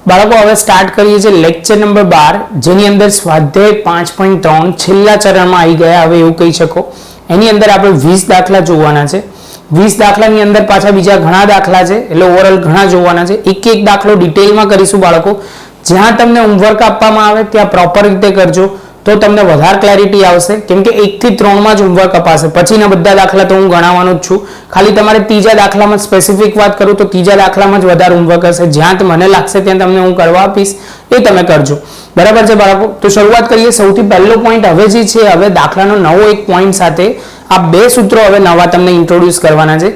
બાળકો હવે સ્ટાર્ટ કરીએ છીએ લેક્ચર નંબર 12, જેની અંદર સ્વાધ્યાય 5.3 છેલ્લા ચરણમાં આવી ગયા હવે એવું કહી શકો. એની અંદર આપણે 20 દાખલા જોવાના છે. 20 દાખલાની અંદર પાછા બીજા ઘણા દાખલા છે, એટલે ઓવરઓલ ઘણા જોવાના છે. એક એક દાખલો ડિટેલમાં કરીશું બાળકો. જ્યાં તમને હોમવર્ક આપવામાં આવે ત્યાં પ્રોપર રીતે કરજો, તો તમને વધારે ક્લેરિટી આવશે. કેમ કે 1 થી 3 માં જ હોમવર્ક અપાશે, પછીના બધા દાખલા તો હું ગણાવવાનો જ છું. ખાલી તમારે ત્રીજા દાખલામાં સ્પેસિફિક વાત કરું તો ત્રીજા દાખલામાં જ વધારે હોમવર્ક હશે. જ્યાં મને લાગશે ત્યાં તમને હું કરવા આપીશ, એ તમે કરજો. બરાબર છે બાળકો? તો શરૂઆત કરીએ. સૌથી પહેલો પોઈન્ટ હવે જે છે, હવે દાખલાનો નવો એક પોઈન્ટ સાથે આ બે સૂત્રો હવે નવા તમને ઇન્ટ્રોડ્યુસ કરવાના છે.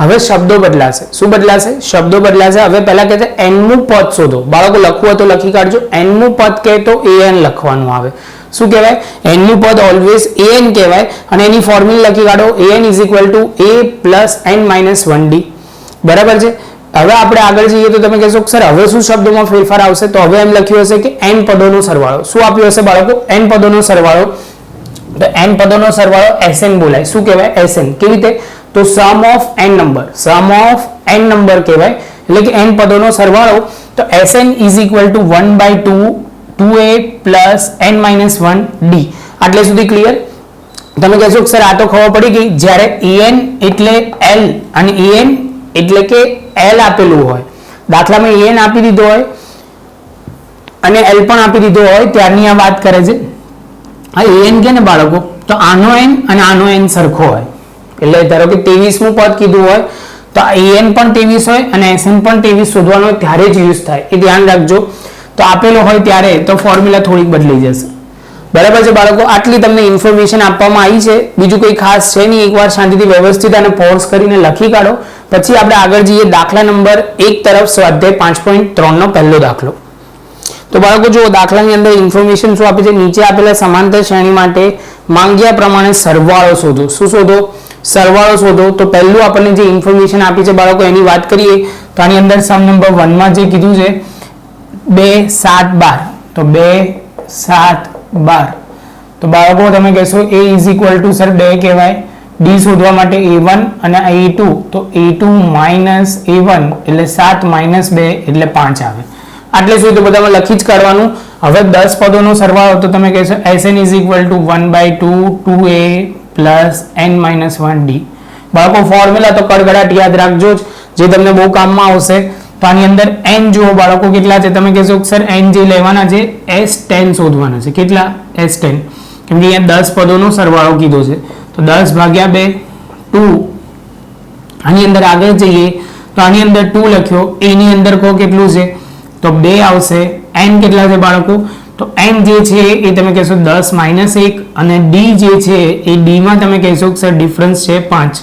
હવે શબ્દો બદલાશે. શું બદલાશે? શબ્દો બદલાશે. હવે પહેલા કહે છે એનમું પદ શોધો. બાળકો લખવું હોય તો લખી કાઢજો. એનમું પદ કહે તો an લખવાનું આવે. શું કહેવાય? એનનું પદ ઓલવેઝ an કહેવાય, અને એની ફોર્મ્યુલા લખી કાઢો. an a + n - 1d. બરાબર છે? હવે આપણે આગળ જઈએ તો તમે કહેશો સર હવે શું શબ્દોમાં ફેરફાર આવશે? તો હવે એમ લખ્યું હશે કે n પદોનો સરવાળો. શું આપ્યું હશે બાળકો? n પદોનો સરવાળો. તો n પદોનો સરવાળો SN બોલાય. શું કહેવાય? SN. કેવી રીતે? તો sum of n number. Sum of n number કહેવાય, એટલે કે n પદોનો સરવાળો. તો SN = 1/2 2a + n - 1d. આટલે સુધી ક્લિયર? તમે કહેશો સર આ તો ખબર પડી ગઈ. જ્યારે an એટલે l અને an એટલે કે l આપેલું હોય, દાખલામાં an આપી દીધો હોય અને l પણ આપી દીધો હોય, ત્યારની આ વાત કરે છે. આ an કે ને બાળકો, તો આનો n અને આનો n સરખો હોય. એટલે ધારો કે 23મું પદ કીધું હોય તો an પણ 23 હોય અને SN પણ 23 શોધવાનો ત્યારે જ યુઝ થાય, એ ધ્યાન રાખજો. તો આપેલો હોય ત્યારે તો ફોર્મ્યુલા થોડીક બદલાઈ જશે. બરાબર છે બાળકો? આટલી તમને ઇન્ફોર્મેશન આપવામાં આવી છે, બીજું કોઈ ખાસ છે નહીં. એકવાર શાંતિથી વ્યવસ્થિત અને પોઝ કરીને લખી કાઢો. પછી આપણે આગળ જઈએ દાખલા નંબર 1 તરફ. સ્વાધ્યાય 5.3 નો પહેલો દાખલો. તો બાળકો જો દાખલાની અંદર ઇન્ફોર્મેશન શું આપે છે? નીચે આપેલા સમાંતર શ્રેણી માટે માંગ્યા પ્રમાણે સરવાળો શોધો. શું શોધો? સરવાળો શોધો. તો પહેલું આપણને જે ઇન્ફોર્મેશન આપી છે બાળકો એની વાત કરીએ તો આની અંદર સમ નંબર 1 માં જે કીધું છે 2 7 12. તો 2 7 12. તો બાળકો તમે કહેશો a = સર 2 કહેવાય. d શોધવા માટે a1 અને a2. તો a2 - a1 એટલે 7 - 2 એટલે 5 આવે. આટલે સુધી તો બધામાં લખી જ કાઢવાનું. હવે 10 પદોનો સરવાળો. તો તમે કહેશો SN = 1/2 2a + n - 1d. બાળકો ફોર્મ્યુલા તો કડકડાટ યાદ રાખજો જ, જે તમને બહુ કામમાં આવશે. તો આની અંદર n જુઓ બાળકો કેટલા છે? તમે કહેશો સર n જે લેવાના છે S10 શોધવાના છે. કેટલા? S10. કેમ કે અહીંયા 10 પદોનો સરવાળો કીધો છે. તો 10 / 2 2. આની અંદર આગળ જઈએ તો આની અંદર 2 લખ્યો. a ની અંદર કહો કેટલું છે? તો 2 આવશે. n કેટલા છે બાળકો? તો n જે છે એ તમે કહેશો 10 - 1, અને d જે છે એ d માં તમે કહેશો સર ડિફરન્સ છે 5.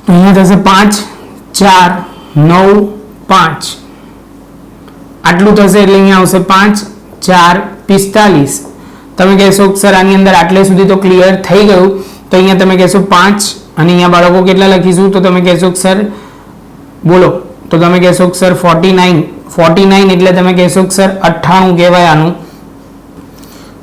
તો અહીંયા થશે 5 4 9 5. આટલું થશે એટલે અહીંયા આવશે 5 4 45. તમે કહેશો સર આની અંદર આટલે સુધી તો ક્લિયર થઈ ગયું. તો અહીંયા તમે કહેશો 5 અને અહીંયા બાળકો કેટલા લખીશું? તો તમે કહેશો સર બોલો. તો તમે કહેશો સર 49 એટલે તમે કહેશો સર 98 કહેવાય આનું.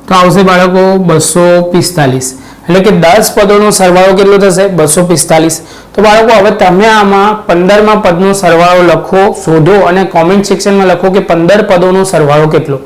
તો આવશે બાળકો 245. એટલે કે 10 પદોનો સરવાળો કેટલો થશે? 245. તો બાળકો હવે તમે આમાં 15મા પદનો સરવાળો લખો, શોધો અને કોમેન્ટ સેક્શનમાં લખો કે 15 પદોનો સરવાળો કેટલો.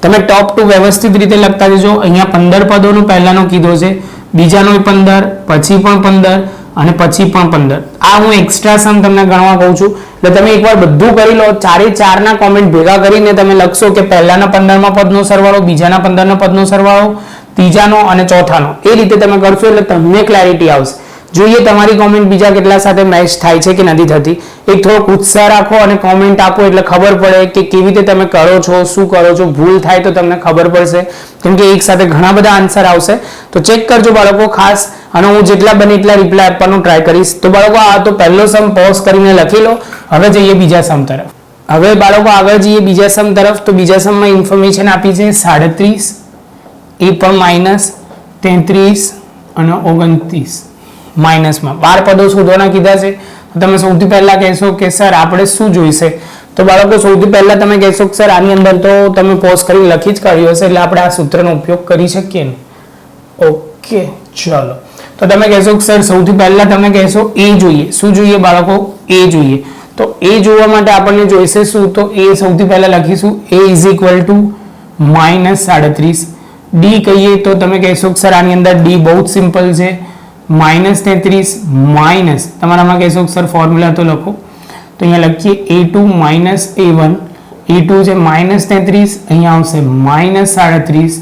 તમે ટોપ ટુ વ્યવસ્થિત રીતે લખતા જજો. અહીંયા 15 પદોનો પહેલાનો કીધો છે, બીજાનો 15, પછી પણ 15 અને પછી પણ 15. આ હું એક્સ્ટ્રા સમ તમને ગણવા કહું છું. એટલે તમે એકવાર બધું કરી લો. 4 ના કોમેન્ટ ભેગા કરીને તમે લખશો કે પહેલાના 15મા પદનો સરવાળો, બીજાના 15ના પદનો સરવાળો, ત્રીજાનો અને ચોથાનો. એ રીતે તમે કરશો એટલે તમને ક્લેરિટી આવશે. જોઈએ તમારી કોમેન્ટ બીજા કેટલા સાથે મેચ થાય છે કે નથી થતી. એક થોડોક ઉત્સાહ રાખો અને કોમેન્ટ આપો એટલે ખબર પડે કે કેવી રીતે તમે કરો છો, શું કરો છો. ભૂલ થાય તો તમને ખબર પડશે, કેમ કે એક સાથે ઘણા બધા આન્સર આવશે. તો ચેક કરજો બાળકો ખાસ, અને હું જેટલા બને એટલા રિપ્લાય આપવાનો ટ્રાય કરીશ. તો બાળકો આ તો પહેલો સમ પોઝ કરીને લખી લો. હવે જઈએ બીજા સમ તરફ. હવે બાળકો આગળ જઈએ બીજા સમ તરફ. તો બીજા સમમાં ઇન્ફોર્મેશન આપી છે 37, એ પણ -33 અને 29 માઇનસમાં 12 પદો શોધવાના કીધા છે. તમે સૌથી પહેલા કહેશો કે સર આપણે શું જોઈશે? તો બાળકો સૌથી પહેલા તમે કહેશો કે સર આની અંદર તો તમે પોઝ કરીને લખી જ કાઢ્યું હશે, એટલે આપણે આ સૂત્રનો ઉપયોગ કરી શકીએ ને. ઓકે ચલો. તો તમે કહેશો કે સર સૌથી પહેલા તમે કહેશો એ જોઈએ. શું જોઈએ બાળકો? એ જોઈએ. તો એ જોવા માટે આપણને જોઈશે શું, તો એ સૌથી પહેલા લખીશું a is equal to -37. D કહીએ તો તમે કહેશો કે સર આની અંદર ડી બહુ જ સિમ્પલ છે, -33 માઇનસ તમારામાં કહેશો કે સર ફોર્મ્યુલા તો લખો, તો અહીંયા લખીએ a2 a1, a2 છે -33, અહીંયા આવશે -37,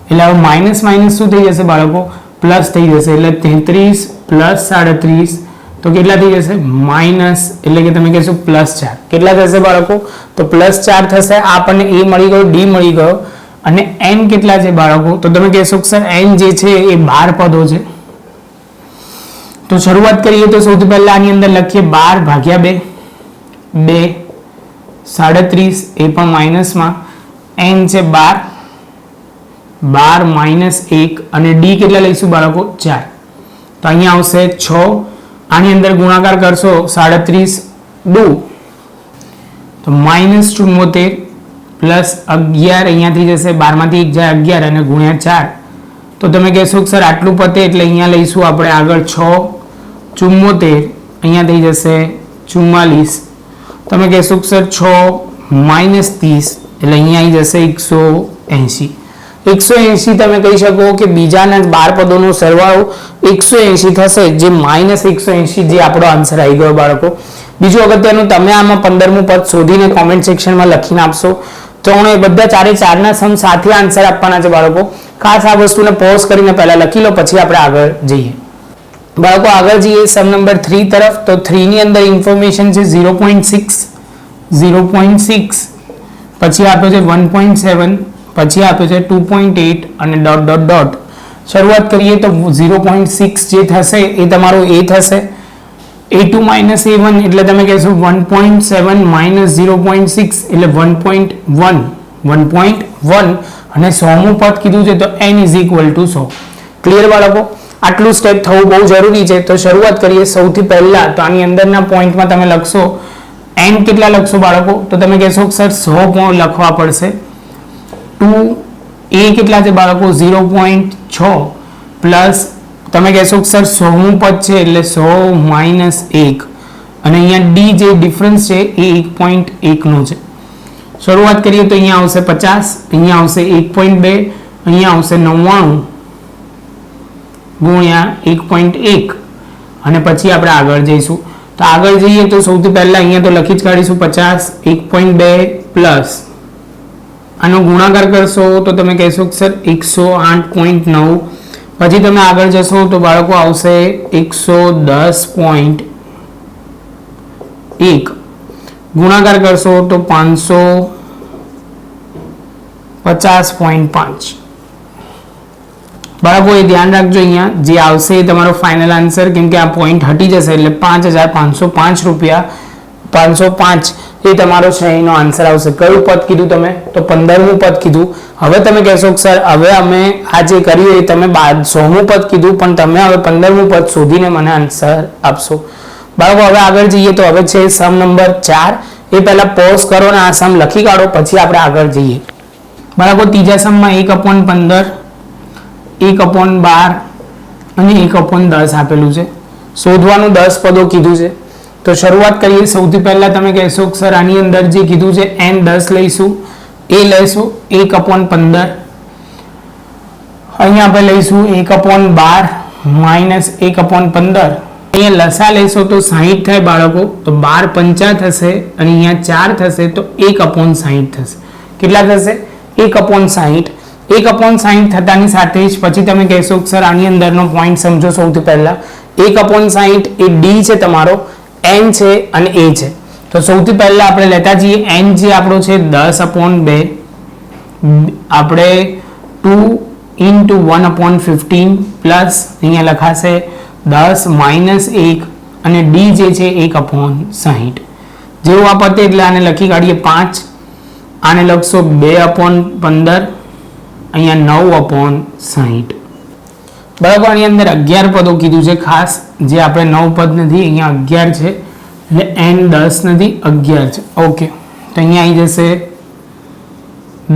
એટલે હવે માઇનસ માઇનસ શું થઈ જશે બાળકો, પ્લસ થઈ જશે, એટલે 33 + 37 તો કેટલા થઈ જશે માઇનસ, એટલે કે તમે કહેશો +4. કેટલા થશે બાળકો, તો +4 થશે. આ આપણને a મળી ગયો, d મળી ગયો, અને n કેટલા છે બાળકો, તો તમે કહેશો કે સર n જે છે એ 12 પદો છે. તો શરૂઆત કરીએ તો સૌથી પહેલા આની અંદર લખીએ 12 ભાગ્યા 2, 2 37, એ પણ માઇનસમાં, n છે 12, 12 - 1, અને d કેટલા લઈશું બાળકો 4, તો અહીંયા આવશે 6. આની અંદર ગુણાકાર કરશો 37 2 તો -74 પ્લસ 11, અહીંયાથી જશે 12 માંથી 1 જાય 11 અને ગુણ્યા 4, તો તમે કહેશો કે સર આટલું પતે, એટલે અહીંયા લઈશું આપણે આગળ 6 74, અહીંયા થઈ જશે 44, તમે કહેશો કે સર 6 - 30, એટલે અહીંયા આવી જશે 180. 180 તમે કહી શકો કે બીજાના 12 પદોનો સરવાળો 180 થશે, જે -180 જે આપણો આન્સર આવી ગયો બાળકો. બીજું અગત્યનું, તમે આમાં 15મું પદ શોધીને કોમેન્ટ સેક્શનમાં લખીને આપશો. ત્રણે બધા ચારે ચારના સમ સાથે આન્સર આપવાના છે બાળકો. ખાસ આ વસ્તુને પોઝ કરીને પહેલા લખી લો, પછી આપણે આગળ જઈએ બાળકો. આગળ જઈએ સમ નંબર 3 તરફ. તો 3 ની અંદર ઇન્ફોર્મેશન છે 0.6, 0.6, પછી આપ્યો છે 1.7, પછી આપ્યો છે 2.8 અને ડોટ ડોટ ડોટ. શરૂઆત કરીએ તો 0.6 જે થશે એ તમારો a થશે, a2 - a1 એટલે તમે કહેશો 1.7 - 0.6 એટલે 1.1, 1.1, અને 100મું પદ કીધું છે તો n is equal to 100. Clear બાળકો, આટલું સ્ટેપ થવું બહુ જરૂરી છે. તો શરૂઆત કરીએ સૌથી પહેલા, તો આની અંદરના પોઈન્ટમાં તમે લખશો n કેટલા લખશો બાળકો, તો તમે કહેશો કે સર 100 લખવા પડશે. 2 a કેટલા છે બાળકો 0.6 પ્લસ તમે કહેશો કે સર 100મું પદ છે એટલે 100 - 1, અને અહીંયા d જે ડિફરન્સ છે એ 1.1 નો છે. શરૂઆત કરીએ તો અહીંયા આવશે 50, અહીંયા આવશે 1.2, અહીંયા આવશે 99 ગુણ્યા 1.1, અને પછી આપણે આગળ જઈશું. તો આગળ જઈએ તો સૌથી પહેલા અહીંયા તો લખી જ કાઢીશું 50, 1.2 પ્લસ આનો ગુણાકાર કરશો તો તમે કહેશો કે સર 108.9, પછી તમે આગળ જશો તો બાળકો આવશે 110.1, ગુણાકાર કરશો તો 550.5. બાળકો એ ધ્યાન રાખજો, અહીંયા જે આવશે એ તમારો ફાઇનલ આન્સર, કેમ કે આ પોઈન્ટ હટી જશે એટલે 5505 રૂપિયા 505 એ તમારો છે એનો આન્સર આવશે. કયું પદ કીધું તમે, તો 15મું પદ કીધું. હવે તમે કહેશો કે સર હવે અમે આ જે કર્યું એ તમે 100મું પદ કીધું, પણ તમે હવે 15મું પદ શોધીને મને આન્સર આપશો. બાળકો હવે આગળ જઈએ તો હવે છે સમ નંબર 4. એ પહેલા પોઝ કરો અને આ સમ લખી કાઢો, પછી આપણે આગળ જઈએ બાળકો. ત્રીજા સમમાં 1/15, 1/12 અને 1/10 આપેલું છે. શોધવાનું 10 પદો કીધું છે. તો શરૂઆત કરીએ સૌથી પહેલા તમે કહેશો કે સર આની અંદર જે કીધું છે n 10 લઈશું, એ લઈશું 1/15, અહીંયા આપણે લઈશું 1/12 માઇનસ 1/15, અહીંયા લસા લેશો તો 60 થાય બાળકો, તો 12 5 થશે, અને અહીંયા 4 થશે તો 1/60 થશે. કેટલા થશે 1/60. 1/60 થતાની સાથે જ પછી તમે કહેશો કે સર આની અંદરનો પોઈન્ટ સમજો. સૌથી પહેલા 1/60 એ d છે તમારો, n છે અને a છે. તો સૌથી પહેલા આપણે લેતા જઈએ n જે આપણો છે 10/2, આપણે 2 × 1/15 પ્લસ અહીંયા લખાશે 10 - 1, અને d જે છે 1/60. જેવું આ પતે એટલે આને લખી કાઢીએ 5, આને લખશો 2/15, અહીંયા 9/60. બરાબર. આની અંદર 11 પદો કીધું છે ખાસ, જે આપણે 9 પદ નથી, અહીંયા 11 છે, એટલે n 10 નથી 11 છે. ઓકે, તો અહીંયા આવી જશે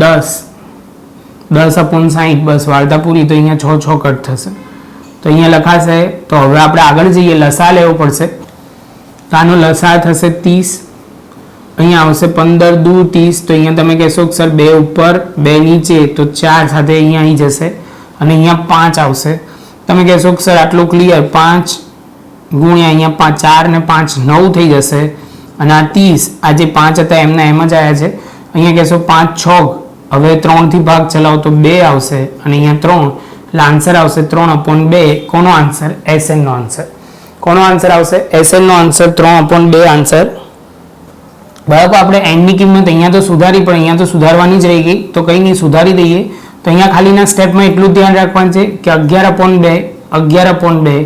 10/60, બસ વાર્તા પૂરી. તો અહીંયા 6 6 કટ થશે, તો અહીંયા લખાશે. તો હવે આપણે આગળ જઈએ, લસા લેવો પડશે. તો આનો લસા થશે 30, અહીંયા આવશે 15 દૂ 30, તો અહીંયા તમે કહેશો કે સર 2 ઉપર 2 નીચે, તો 4 સાથે અહીંયા આવી જશે અને અહીંયા 5 આવશે. તમે કહેશો કે સર આટલું ક્લિયર, 5 ગુણ્યા અહીંયા 4 ને 5 9 થઈ જશે અને આ 30, આ જે 5 હતા એમના એમ જ આવ્યા છે. અહીંયા કહેશો 5 6, હવે 3 થી ભાગ ચલાવો તો 2 આવશે અને અહીંયા 3, એટલે આન્સર આવશે 3/2. કોનો આન્સર? SN નો આન્સર. કોનો આન્સર આવશે? SN નો આન્સર 3/2 આન્સર. બરાબર, આપણે n ની કિંમત અહીંયા તો સુધારી, પણ અહીંયા તો સુધારવાની જ રહી ગઈ, તો કંઈ નહીં, સુધારી દઈએ. તો અહીંયા ખાલીના સ્ટેપમાં એટલું ધ્યાન રાખવાનું છે કે 11/2 11/2,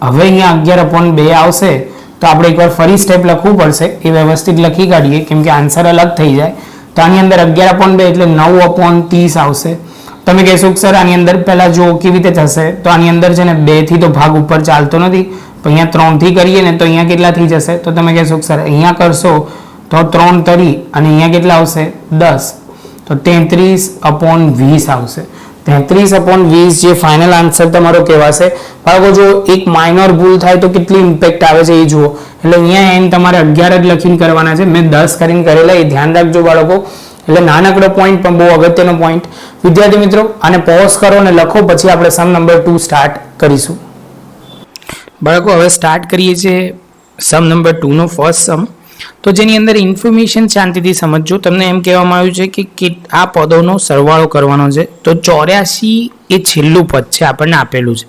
હવે અહીંયા 11/2 આવશે તો આપણે એકવાર ફરી સ્ટેપ લખવું પડશે, એ વ્યવસ્થિત લખી કાઢીએ કેમ કે આન્સર અલગ થઈ જાય. તો આની અંદર 11/2 એટલે 9/30 આવશે. તમે કહેશો કે સર આની અંદર પહેલા જો કેવી રીતે થશે, તો આની અંદર છે ને 2 થી તો ભાગ ઉપર ચાલતો નથી, તો અહીંયા 3 થી કરીએ ને તો અહીંયા કેટલા થઈ જશે, તો તમે કહેશો કે સર અહીંયા કરશો તો 3 તરી અને અહીંયા કેટલા આવશે 10, તો 33/20 આવશે. 33/20 જે ફાઇનલ આન્સર તમારો કહેવાશે. બાળકો જો એક માઇનોર ભૂલ થાય તો કેટલી ઇમ્પેક્ટ આવે છે એ જુઓ. એટલે અહીંયા એન તમારે 11 જ લખીને કરવાના છે, મેં 10 કરીને કરેલા, એ ધ્યાન રાખજો બાળકો. એટલે નાનકડો પોઈન્ટ પણ બહુ અગત્યનો પોઈન્ટ. વિદ્યાર્થી મિત્રો આને પોઝ કરો અને લખો, પછી આપણે સમ નંબર 2 સ્ટાર્ટ કરીશું. બાળકો હવે સ્ટાર્ટ કરીએ છીએ સમ નંબર 2 નો ફર્સ્ટ સમ. તો જેની અંદર ઇન્ફોર્મેશન શાંતિથી સમજજો. તમને એમ કહેવામાં આવ્યું છે કે આ પદોનો સરવાળો કરવાનો છે. તો 84 એ છેલ્લું પદ છે, આપણને આપેલું છે.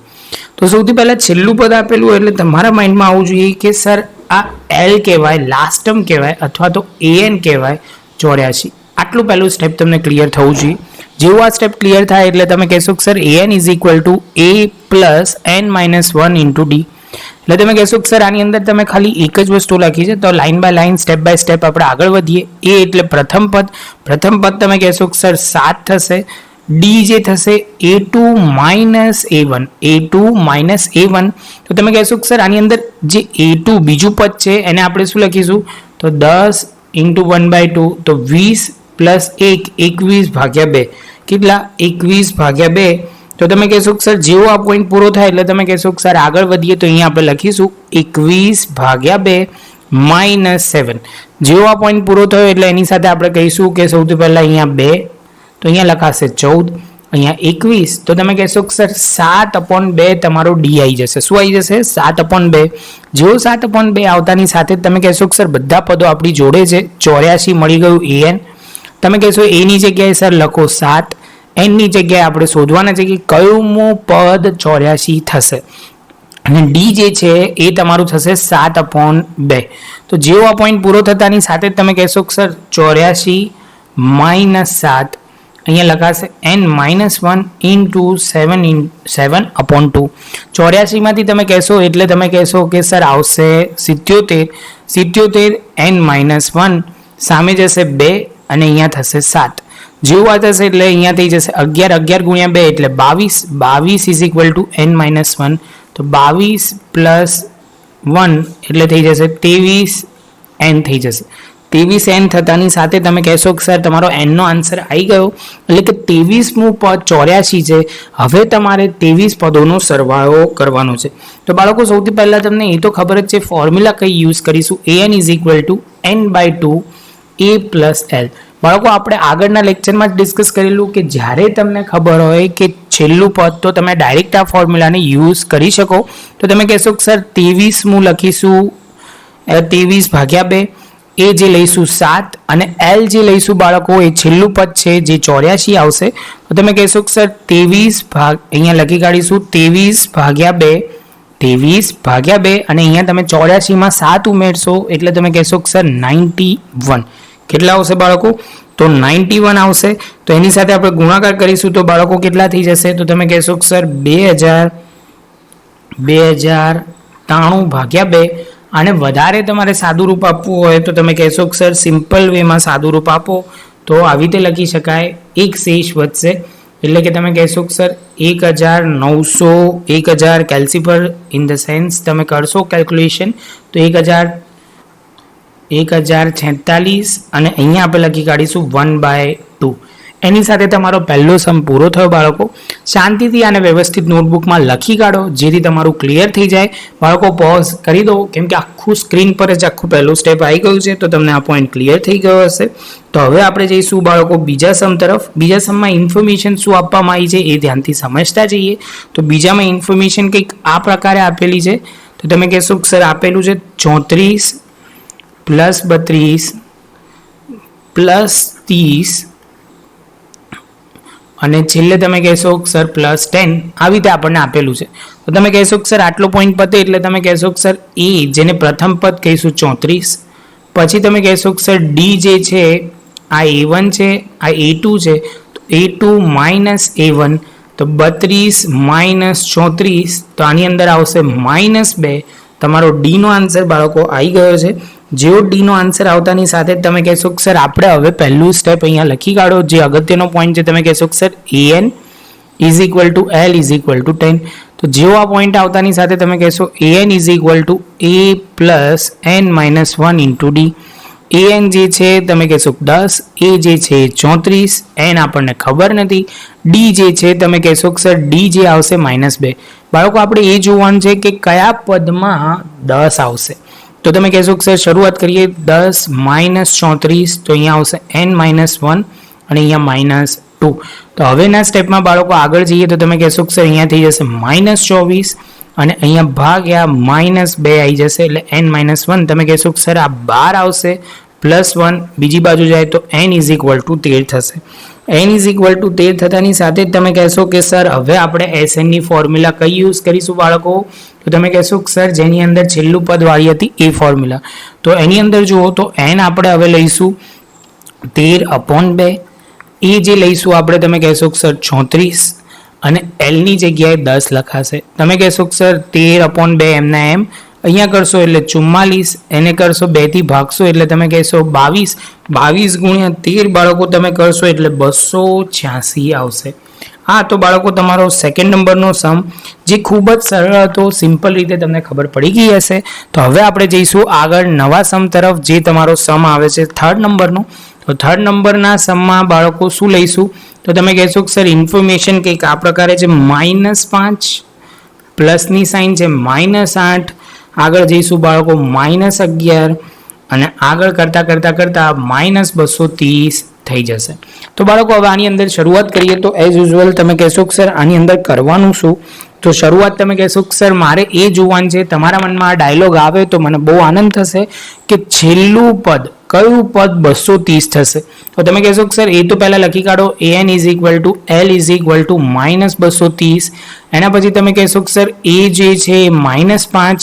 તો સૌથી પહેલા છેલ્લું પદ આપેલું એટલે તમારા માઇન્ડમાં આવવું જોઈએ કે સર આ L કહેવાય, લાસ્ટ ટર્મ કહેવાય અથવા તો AN કહેવાય 84. આટલું પહેલું સ્ટેપ તમને ક્લિયર થવું જોઈએ. જેવું આ સ્ટેપ ક્લિયર થાય એટલે તમે કહેશો કે sir AN = A + n - 1 × D. એટલે તમે કહેશો કે સર આની અંદર તમે ખાલી એક જ વસ્તુ લખી છે, તો line by line step by step આપણે આગળ વધીએ. A એટલે પ્રથમ પદ તમે કહેશો કે સર 7 થશે. D જે થશે A2 - A1, A2 - A1. તો તમે કહેશો કે સર આની અંદર જે A2 બીજું પદ છે એને આપણે શું લખીશું, તો 10 × 1/2, તો 20 + 1 21/2. કેટલા? 21/2. તો તમે કહેશો કે સર જેવો આ પોઈન્ટ પૂરો થાય એટલે તમે કહેશો કે સર આગળ વધીએ, તો અહીંયા આપણે લખીશું 21/2 - 7. જેવો આ પોઈન્ટ પૂરો થયો એટલે એની સાથે આપણે કહીશું કે સૌથી પહેલા અહીંયા 2, તો અહીંયા લખાશે 14, અહીંયા 21. તો તમે કહેશો કે સર 7/2 તમારો D આવી જશે. શું આવી જશે? 7/2. જેવો 7/2 આવતાની સાથે તમે કહેશો કે સર બધા પદો આપણી જોડે છે, 84 મળી ગયું AN. તમે કહેશો A ની જગ્યાએ સર લખો 7, n ની જગ્યાએ આપણે શોધવાના છે કે કયું પદ 84 થશે, અને D જે છે એ તમારું થશે 7/2. તો જેવો આ પોઈન્ટ પૂરો થતાની સાથે તમે કહેશો કે સર 84 - 7, અહીંયા લખાશે n - 1 × 7/2. 84 માંથી તમે કહેશો એટલે તમે કહેશો કે સર આવશે 77, 77 n - 1, સામે જશે 2 અને અહીંયા થશે 7. જેવું આ થશે એટલે અહીંયા થઈ જશે 11, 11 × 2 એટલે 22, 22 = n - 1, તો 22 + 1 એટલે થઈ જશે 23n થઈ જશે. 23n થતાની સાથે તમે કહેશો કે સર તમારો n નો આન્સર આવી ગયો, એટલે કે 23મું પદ 84 છે. હવે તમારે 23 પદોનો સરવાળો કરવાનો છે. તો બાળકો સૌથી પહેલા તમને એ તો ખબર જ છે ફોર્મ્યુલા કઈ યુઝ કરીશું, AN = n/2 A + L. બાળકો આપણે આગળના લેક્ચરમાં જ ડિસ્કસ કરેલું કે જ્યારે તમને ખબર હોય કે છેલ્લું પદ તો તમે ડાયરેક્ટ આ ફોર્મ્યુલાને યુઝ કરી શકો. તો તમે કહેશો કે સર 23મું લખીશું 23/2, A જે લઈશું 7 અને L જે લઈશું બાળકો એ છેલ્લું પદ છે જે 84 આવશે. તો તમે કહેશો કે સર 23 અહીંયા લખી કાઢીશું 23/2, 23/2 અને અહીંયા તમે 84માં 7 ઉમેરશો એટલે તમે કહેશો કે સર 91. કેટલા આવશે બાળકો? તો 91 આવશે. તો એની સાથે આપણે ગુણાકાર કરીશું તો બાળકો કેટલા થઈ જશે? તો તમે કહેશો કે સર 2093/2. અને વધારે તમારે સાદું રૂપ આપવું હોય તો તમે કહેશો કે સર સિમ્પલ વેમાં સાદું રૂપ આપો તો આવી રીતે લખી શકાય, એક શેષ વધશે એટલે કે તમે કહેશો કે સર 1000 કેલ્સીફર ઇન ધ સેન્સ તમે કરશો કેલ્ક્યુલેશન તો 1046 અને અહીંયા આપણે લખી કાઢીશું 1/2. એની સાથે તમારો પહેલો સમ પૂરો થયો બાળકો. શાંતિથી આને વ્યવસ્થિત નોટબુકમાં લખી કાઢો જેથી તમારું ક્લિયર થઈ જાય. બાળકો પોઝ કરી દો કેમ કે આખું સ્ક્રીન પર જ આખું પહેલું સ્ટેપ આવી ગયું છે તો તમને આ પોઈન્ટ ક્લિયર થઈ ગયો હશે. તો હવે આપણે જઈશું બાળકો બીજા સમ તરફ. બીજા સમમાં ઇન્ફોર્મેશન શું આપવામાં આવી છે એ ધ્યાનથી સમજતા જઈએ. તો બીજામાં ઇન્ફોર્મેશન કંઈક આ પ્રકારે આપેલી છે. તો તમે કહેશો સર આપેલું છે 34 પ્લસ 32 પ્લસ 30 અને છેલ્લે તમે કહેશો સર પ્લસ 10 આવી રીતે આપણને આપેલું છે. તો તમે કહેશો સર આટલો પોઈન્ટ પતે એટલે તમે કહેશો સર એ જેને પ્રથમ પદ કહીશું 34, પછી તમે કહેશો સર ડી જે છે આ A1 છે આ A2 છે તો A2 માઇનસ A1 તો 32 માઇનસ 34 તો આની અંદર આવશે -2. તમારો ડી નો આન્સર બાળકો આવી ગયો છે. જેવો ડી નો આન્સર આવતાની સાથે તમે કહેશો કે સર આપણે હવે પહેલું સ્ટેપ અહીંયા લખી કાઢો. જે અગત્યનો પોઈન્ટ છે તમે કહેશો કે sir an is equal to l is equal to 10. તો જેવો આ પોઈન્ટ આવતાની સાથે તમે કહેશો an is equal to a plus n minus 1 into D. an જે છે તમે કહેશો 10, a જે છે 34, n આપણને ખબર નથી, ડી જે છે તમે કહેશો કે સર ડી જે આવશે -2. બાળકો આપણે એ જોવાનું છે કે કયા પદમાં 10 આવશે. તો તમે કહેશો કે સર શરૂઆત કરીએ 10 માઇનસ 34 તો અહીંયા આવશે n માઇનસ 1 અને અહીંયા -2. તો હવેના સ્ટેપમાં બાળકો આગળ જઈએ તો તમે કહેશો કે સર અહીંયા થઈ જશે -24 અને અહીંયા ભાગ્યા -2 આવી જશે એટલે n માઇનસ 1. તમે કહેશો કે સર આ 12 આવશે +1 બીજી બાજુ જાય તો n ઇઝ ઇક્વલ ટુ 13 થશે. n ઇઝ ઇક્વલ ટુ 13 થતાની સાથે જ તમે કહેશો કે સર હવે આપણે SN ની ફોર્મ્યુલા કઈ યુઝ કરીશું બાળકો. તો તમે કહેશો કે સર જેની અંદર છેલ્લું પદ વાળી હતી એ ફોર્મ્યુલા. તો એની અંદર જુઓ તો n આપણે હવે લઈશું 13/2, એ જે લઈશું આપણે તમે કહેશો કે સર 34 અને l ની જગ્યાએ 10 લખાશે. તમે કહેશો કે સર 13/2 એમના એમ અહીંયા કરશો એટલે 44, એને કરશો 2 થી ભાગશો એટલે તમે કહેશો 22, 22 ગુણ્યા 13 બાળકો તમે કરશો એટલે 286 આવશે. હા તો બાળકો તમારો સેકન્ડ નંબરનો સમ જે ખૂબ જ સરળ હતો, સિમ્પલ રીતે તમને ખબર પડી ગઈ હશે. તો હવે આપણે જઈશું આગળ નવા સમ તરફ જે તમારો સમ આવે છે થર્ડ નંબરનો. તો થર્ડ નંબરના સમમાં બાળકો શું લઈશું તો તમે કહેશો કે સર ઇન્ફોર્મેશન કંઈક આ પ્રકારે છે -5 પ્લસની સાઇન છે -8, આગળ જઈશું બાળકો -11 અને આગળ કરતા -230 થઈ જશે. તો બાળકો હવે આની અંદર શરૂઆત કરીએ તો એઝ યુઝ્યુઅલ તમે કહેશો કે સર આની અંદર કરવાનું શું. તો શરૂઆત તમે કહેશો કે સર મારે એ જોવાનું છે, તમારા મનમાં આ ડાયલોગ આવે તો મને બહુ આનંદ થશે કે છેલ્લું પદ કયું પદ 230 થશે. તો તમે કહેશો કે સર એ તો પહેલા લખી કાઢો an is equal to l is equal to -230. એના પછી તમે કહેશો કે સર a જે છે -5,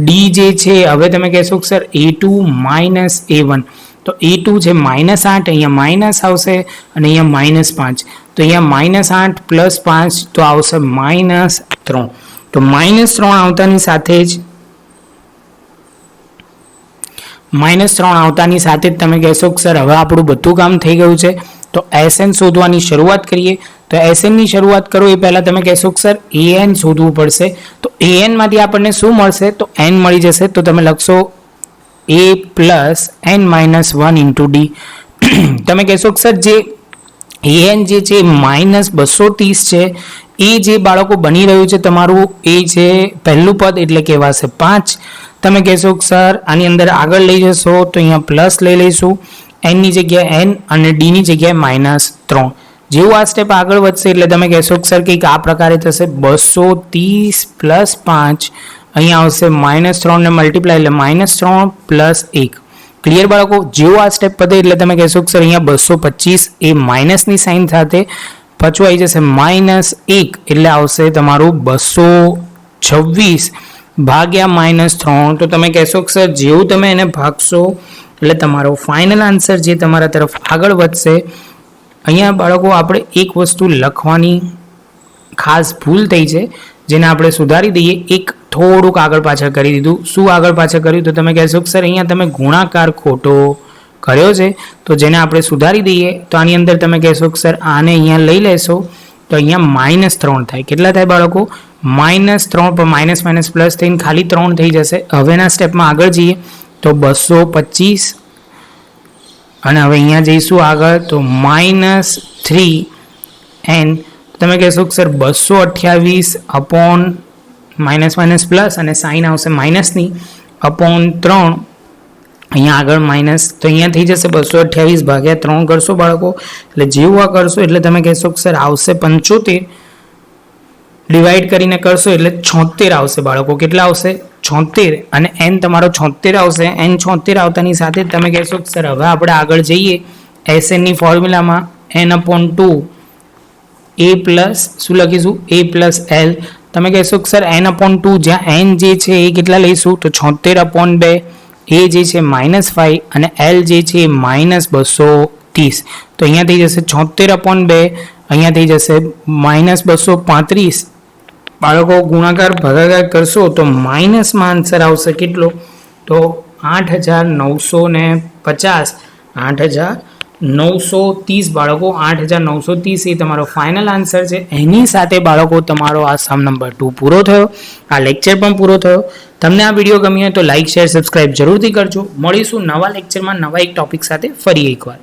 ડી જે છે હવે તમે કહેશો કે સર a2 -a1. તો a2 છે -8 અહીંયા માઇનસ આવશે અને અહીંયા -5 તો અહીંયા -8 + 5 તો આવશે -3. તો -3 આવતાની સાથે જ તમે કહેશો કે સર હવે આપણું બધું કામ થઈ ગયું છે. તો SN શોધવાની શરૂઆત કરીએ. તો SN ની શરૂઆત કરો એ પહેલા તમે કહેશો કે સર an શોધવું પડશે. તો an માંથી આપણને શું મળશે તો n મળી જશે. તો તમે લખશો a plus n minus 1 into D. તમે કહેશો કે સર જે an જે છે -230 છે એ જે બાળકો બની રહ્યું છે તમારું એ છે પહેલું પદ એટલે કહેવાશે 5. તમે કહેશો કે સર આની અંદર આગળ લઈ જશો તો અહીંયા પ્લસ લઈ લઈશું, n ની જગ્યાએ n અને d ની જગ્યાએ -3. જેવું આ સ્ટેપ આગળ વધશે એટલે તમે કહેશો કે સર કંઈક આ પ્રકારે થશે 230 + 5 અહીંયા આવશે -3 ને મલ્ટીપ્લાય એટલે -3 + 1. ક્લિયર બાળકો. જેવું આ સ્ટેપ પતે એટલે તમે કહેશો કે સર અહીંયા 225 એ માઇનસની સાઇન સાથે પાછું આવી જશે -1 એટલે આવશે તમારું 226 ભાગ્યા -3. તો તમે કહેશો કે સર જેવું તમે એને ભાગશો એટલે તમારો ફાઇનલ આન્સર જે તમારા તરફ આગળ વધશે. અહીંયા બાળકો આપણે એક વસ્તુ લખવાની ખાસ ભૂલ થઈ છે જેને આપણે સુધારી દઈએ. એક થોડુંક આગળ પાછળ કરી દીધું. શું આગળ પાછળ કર્યું તો તમે કહેશો કે સર અહીંયા તમે ગુણાકાર ખોટો કર્યો છે તો જેને આપણે સુધારી દઈએ. તો આની અંદર તમે કહેશો કે સર આને અહીંયા લઈ લેશો તો અહીંયા -3 થાય. કેટલા થાય બાળકો -3 પર માઇનસ પ્લસ થઈને ખાલી 3 થઈ જશે. હવેના સ્ટેપમાં આગળ જઈએ તો 225 અને હવે અહીંયા જઈશું આગળ તો 3n, તમે કહેશો કે sir 228 upon minus minus plus અને સાઇન આવશે માઇનસની અપોન 3, અહીંયા આગળ માઇનસ, તો અહીંયા થઈ જશે 228 ભાગ્યા 3 કરશો બાળકો, એટલે જેવું આ કરશો એટલે તમે કહેશો કે સર આવશે 75, ડિવાઈડ કરીને કરશો એટલે 76 આવશે બાળકો. કેટલા આવશે? 76, અને n તમારો 76 આવશે. n 76 આવતાની સાથે તમે કહેશો કે સર હવે આપણે આગળ જઈએ SN ની ફોર્મ્યુલામાં, n/2 a પ્લસ શું લખીશું? a plus l. તમે કહેશો કે સર n/2 જ્યાં n જે છે એ કેટલા લઈશું? તો 76/2, a જે છે -5 અને l જે છે -230. તો અહીંયા થઈ જશે 76/2, અહીંયા થઈ જશે -235. બાળકો ગુણાકાર ભાગાકાર કરશો તો માઇનસમાં આન્સર આવશે કેટલો? તો 8950, 8930 બાળકો, 8930 એ તમારો ફાઇનલ આન્સર છે. એની સાથે બાળકો તમારો આ સમ નંબર 2 પૂરો થયો, આ લેક્ચર પણ પૂરો થયો. તમને આ વિડીયો ગમ્યો હોય તો લાઇક, શેર, સબસ્ક્રાઇબ જરૂરથી કરજો. મળીશું નવા લેક્ચરમાં નવા એક ટોપિક સાથે ફરી એકવાર.